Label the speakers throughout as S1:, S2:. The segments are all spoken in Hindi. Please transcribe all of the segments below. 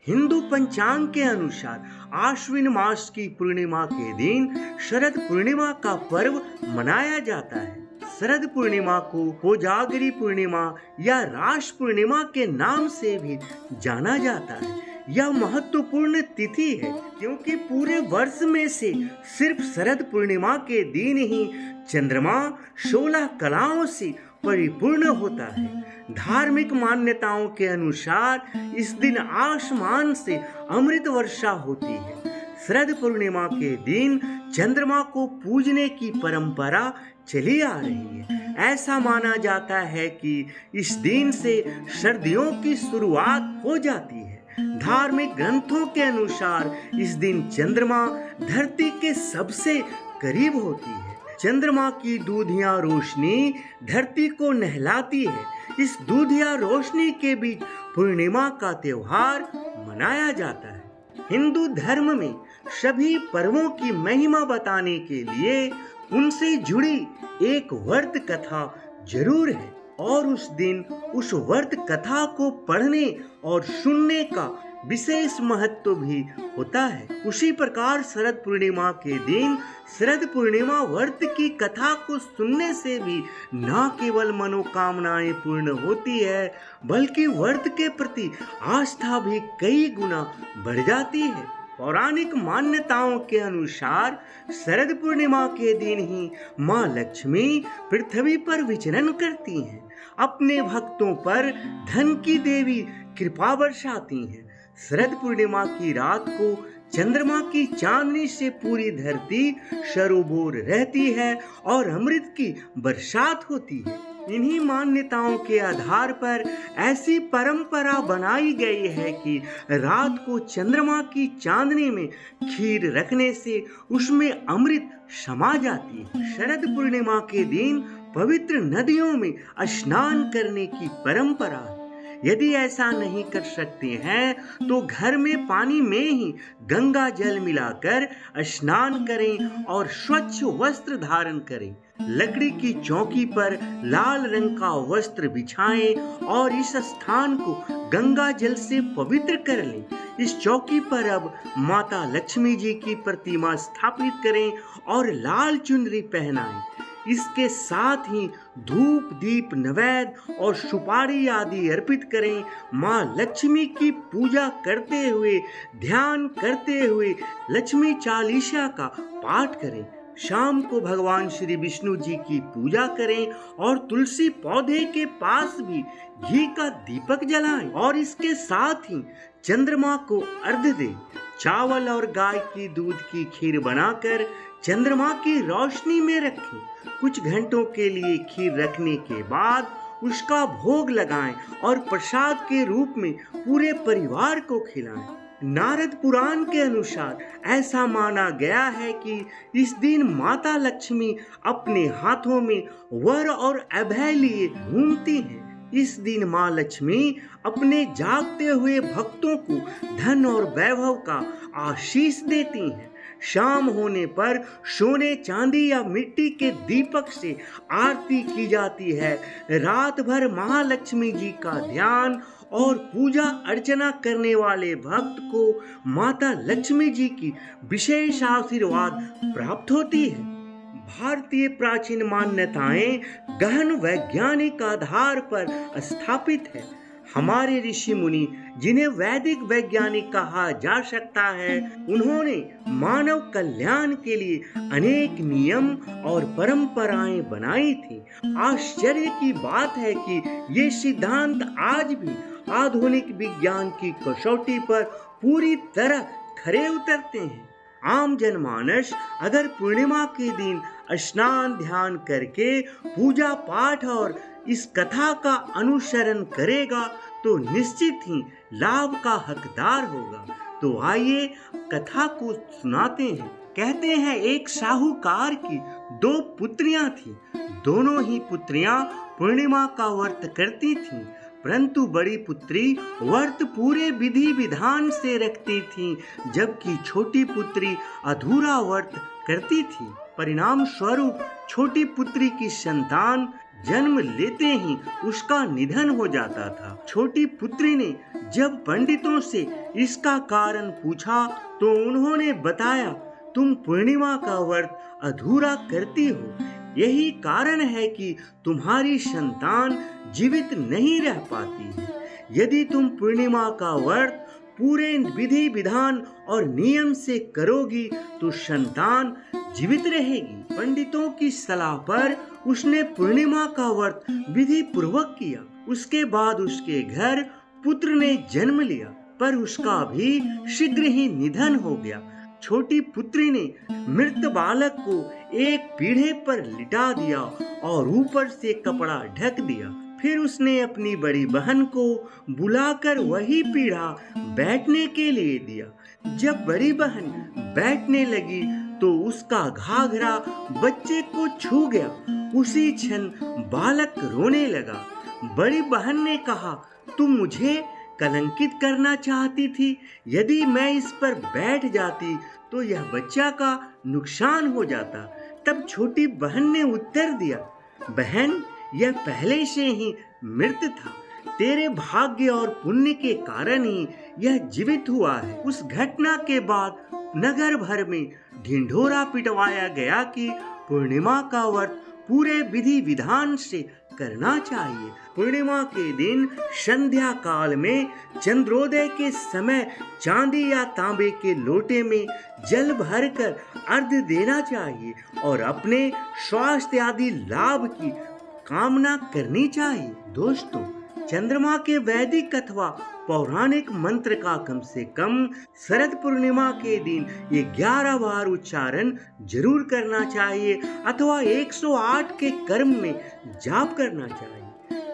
S1: हिंदू पंचांग के अनुसार आश्विन मास की पूर्णिमा के दिन शरद पूर्णिमा का पर्व मनाया जाता है। शरद पूर्णिमा को कोजागरी पूर्णिमा या रास पूर्णिमा के नाम से भी जाना जाता है। यह महत्वपूर्ण तिथि है क्योंकि पूरे वर्ष में से सिर्फ शरद पूर्णिमा के दिन ही चंद्रमा 16 कलाओं से परिपूर्ण होता है। धार्मिक मान्यताओं के अनुसार इस दिन आसमान से अमृत वर्षा होती है। शरद पूर्णिमा के दिन चंद्रमा को पूजने की परंपरा चली आ रही है। ऐसा माना जाता है कि इस दिन से सर्दियों की शुरुआत हो जाती है। धार्मिक ग्रंथों के अनुसार इस दिन चंद्रमा धरती के सबसे करीब होती है। चंद्रमा की दूधिया रोशनी धरती को नहलाती है। इस दूधिया रोशनी के बीच पूर्णिमा का त्योहार मनाया जाता है। हिंदू धर्म में सभी पर्वों की महिमा बताने के लिए उनसे जुड़ी एक व्रत कथा जरूर है और उस दिन उस व्रत कथा को पढ़ने और सुनने का विशेष महत्व भी होता है। उसी प्रकार शरद पूर्णिमा के दिन शरद पूर्णिमा व्रत की कथा को सुनने से भी न केवल मनोकामनाएं पूर्ण होती है बल्कि व्रत के प्रति आस्था भी कई गुना बढ़ जाती है। पौराणिक मान्यताओं के अनुसार शरद पूर्णिमा के दिन ही माँ लक्ष्मी पृथ्वी पर विचरण करती हैं। अपने भक्तों पर धन की देवी कृपा बरसाती हैं। शरद पूर्णिमा की रात को चंद्रमा की चांदनी से पूरी धरती सरोबोर रहती है और अमृत की बरसात होती है। इन्हीं मान्यताओं के आधार पर ऐसी परंपरा बनाई गई है कि रात को चंद्रमा की चांदनी में खीर रखने से उसमें अमृत समा जाती है। शरद पूर्णिमा के दिन पवित्र नदियों में स्नान करने की परंपरा है। यदि ऐसा नहीं कर सकते हैं तो घर में पानी में ही गंगा जल मिलाकर स्नान करें और स्वच्छ वस्त्र धारण करें। लकड़ी की चौकी पर लाल रंग का वस्त्र बिछाएं और इस स्थान को गंगा जल से पवित्र कर लें। इस चौकी पर अब माता लक्ष्मी जी की प्रतिमा स्थापित करें और लाल चुनरी पहनाएं। इसके साथ ही धूप दीप नैवेद्य और सुपारी आदि अर्पित करें। माँ लक्ष्मी की पूजा करते हुए ध्यान करते हुए लक्ष्मी चालीसा का पाठ करें। शाम को भगवान श्री विष्णु जी की पूजा करें और तुलसी पौधे के पास भी घी का दीपक जलाएं और इसके साथ ही चंद्रमा को अर्घ्य दें। चावल और गाय की दूध की खीर बनाकर चंद्रमा की रोशनी में रखें। कुछ घंटों के लिए खीर रखने के बाद उसका भोग लगाएं और प्रसाद के रूप में पूरे परिवार को खिलाएं। नारद पुराण के अनुसार ऐसा माना गया है कि इस दिन माता लक्ष्मी अपने हाथों में वर और अभय लिए घूमती हैं। इस दिन माँ लक्ष्मी अपने जागते हुए भक्तों को धन और वैभव का आशीष देती हैं। शाम होने पर सोने चांदी या मिट्टी के दीपक से आरती की जाती है। रात भर महालक्ष्मी जी का ध्यान और पूजा अर्चना करने वाले भक्त को माता लक्ष्मी जी की विशेष आशीर्वाद प्राप्त होती है। भारतीय प्राचीन मान्यताएं गहन वैज्ञानिक आधार पर स्थापित है। हमारे ऋषि मुनि जिन्हें वैदिक वैज्ञानिक कहा जा सकता है, उन्होंने मानव कल्याण के लिए अनेक नियम और परंपराएं बनाई थी। आश्चर्य की बात है कि ये सिद्धांत आज भी आधुनिक विज्ञान की कसौटी पर पूरी तरह खरे उतरते हैं। आम जनमानस अगर पूर्णिमा के दिन स्नान ध्यान करके पूजा पाठ और इस कथा का अनुसरण करेगा तो निश्चित ही लाभ का हकदार होगा। तो आइए कथा को सुनाते हैं। कहते हैं एक साहूकार की 2 पुत्रियां थीं। दोनों ही पुत्रियां पूर्णिमा का व्रत करती थीं, परंतु बड़ी पुत्री व्रत पूरे विधि विधान से रखती थी जबकि छोटी पुत्री अधूरा व्रत करती थी। परिणाम स्वरूप छोटी पुत्री की संतान जन्म लेते ही उसका निधन हो जाता था। छोटी पुत्री ने जब पंडितों से इसका कारण पूछा तो उन्होंने बताया, तुम पूर्णिमा का व्रत अधूरा करती हो, यही कारण है कि तुम्हारी संतान जीवित नहीं रह पाती है। यदि तुम पूर्णिमा का व्रत पूरे विधि विधान और नियम से करोगी तो संतान जीवित रहेगी। पंडितों की सलाह पर उसने पूर्णिमा का व्रत विधि पूर्वक किया। उसके बाद उसके घर पुत्र ने जन्म लिया, पर उसका भी शीघ्र ही निधन हो गया। छोटी पुत्री ने मृत बालक को एक पीढ़े पर लिटा दिया और ऊपर से कपड़ा ढक दिया। फिर उसने अपनी बड़ी बहन को बुलाकर वही पीढ़ा बैठने के लिए दिया। जब बड़ी बहन बैठने लगी तो उसका घाघरा बच्चे को छू गया। उसी क्षण बालक रोने लगा। बड़ी बहन ने कहा, तुम मुझे कलंकित करना चाहती थी। यदि मैं इस पर बैठ जाती तो यह बच्चा का नुकसान हो जाता। तब छोटी बहन ने उत्तर दिया, बहन, यह पहले से ही मृत था। तेरे भाग्य और पुण्य के कारण ही यह जीवित हुआ है। उस घटना के बाद नगर भर में ढिंढोरा पिटवाया गया कि पूर्णिमा का व्रत पूरे विधि विधान से करना चाहिए। पूर्णिमा के दिन संध्या काल में चंद्रोदय के समय चांदी या तांबे के लोटे में जल भरकर अर्घ्य देना चाहिए और अपने स्वास्थ्य आदि लाभ की कामना करनी चाहिए। दोस्तों, चंद्रमा के वैदिक अथवा पौराणिक मंत्र का कम से कम शरद पूर्णिमा के दिन 11 बार उच्चारण जरूर करना चाहिए अथवा 108 के कर्म में जाप करना चाहिए।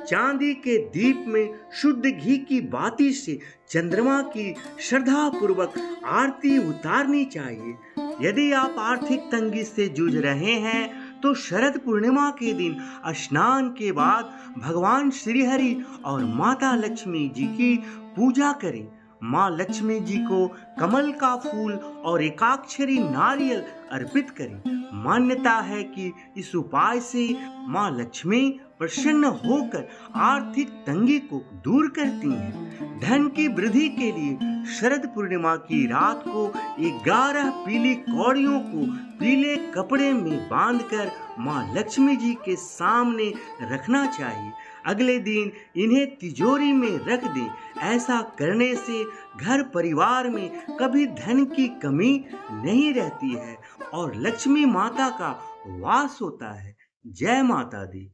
S1: चांदी के दीप में शुद्ध घी की बाती से चंद्रमा की श्रद्धा पूर्वक आरती उतारनी चाहिए। यदि आप आर्थिक तंगी से जूझ रहे हैं तो शरद पूर्णिमा के दिन स्नान के बाद भगवान श्रीहरि और माता लक्ष्मी जी की पूजा करें। माँ लक्ष्मी जी को कमल का फूल और एकाक्षरी नारियल अर्पित करें। मान्यता है कि इस उपाय से माँ लक्ष्मी प्रसन्न होकर आर्थिक तंगी को दूर करती हैं। धन की वृद्धि के लिए शरद पूर्णिमा की रात को 11 पीली कौड़ियों को पीले कपड़े में बांधकर माँ लक्ष्मी जी के सामने रखना चाहिए। अगले दिन इन्हें तिजोरी में रख दें। ऐसा करने से घर परिवार में कभी धन की कमी नहीं रहती है और लक्ष्मी माता का वास होता है। जय माता दी।